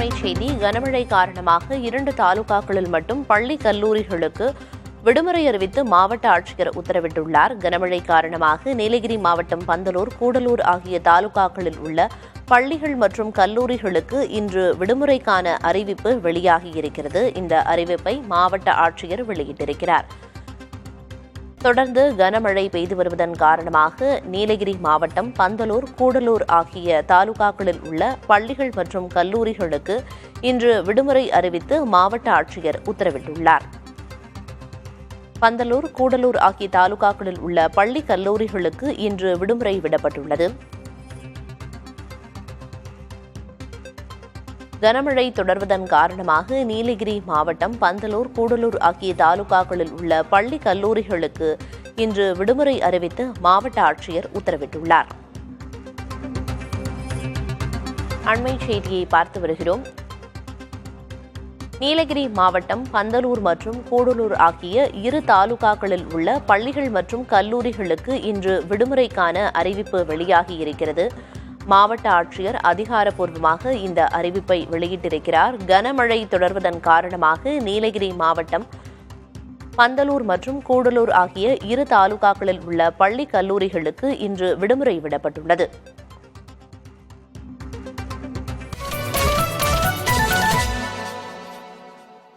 அண்மைச் செய்தி. கனமழை காரணமாக 2 தாலுகாக்களில் மட்டும் பள்ளி கல்லூரிகளுக்கு விடுமுறை அறிவித்து மாவட்ட ஆட்சியர் உத்தரவிட்டுள்ளார். கனமழை காரணமாக நீலகிரி மாவட்டம் பந்தலூர், கூடலூர் ஆகிய தாலுகாக்களில் உள்ள பள்ளிகள் மற்றும் கல்லூரிகளுக்கு இன்று விடுமுறைக்கான அறிவிப்பு வெளியாகியிருக்கிறது. இந்த அறிவிப்பை மாவட்ட ஆட்சியர் வெளியிட்டிருக்கிறார். தொடர்ந்து கனமழை பெய்து வருவதன் காரணமாக நீலகிரி மாவட்டம் பந்தலூர், கூடலூர் ஆகிய தாலுகாக்களில் உள்ள பள்ளிகள் மற்றும் கல்லூரிகளுக்கு இன்று விடுமுறை அறிவித்து மாவட்ட ஆட்சியர் உத்தரவிட்டுள்ளார். பந்தலூர், கூடலூர் ஆகிய தாலுகாக்களில் உள்ள பள்ளி கல்லூரிகளுக்கு இன்று விடுமுறை விடப்பட்டுள்ளது. கனமழை தொடர்வதன் காரணமாக நீலகிரி மாவட்டம் பந்தலூர், கூடலூர் ஆகிய தாலுகாக்களில் உள்ள பள்ளி கல்லூரிகளுக்கு இன்று விடுமுறை அறிவித்து மாவட்ட ஆட்சியர் உத்தரவிட்டுள்ளார். அண்மைச் செய்தியை பார்த்து வருகிறோம். நீலகிரி மாவட்டம் பந்தலூர் மற்றும் கூடலூர் ஆகிய 2 தாலுகாக்களில் உள்ள பள்ளிகள் மற்றும் கல்லூரிகளுக்கு இன்று விடுமுறைக்கான அறிவிப்பு வெளியாகியிருக்கிறது. மாவட்ட ஆட்சியர் அதிகாரப்பூர்வமாக இந்த அறிவிப்பை வெளியிட்டிருக்கிறார். கனமழை தொடர்வதன் காரணமாக நீலகிரி மாவட்டம் பந்தலூர் மற்றும் கூடலூர் ஆகிய 2 தாலுகாக்களில் உள்ள பள்ளி கல்லூரிகளுக்கு இன்று விடுமுறை விடப்பட்டுள்ளது.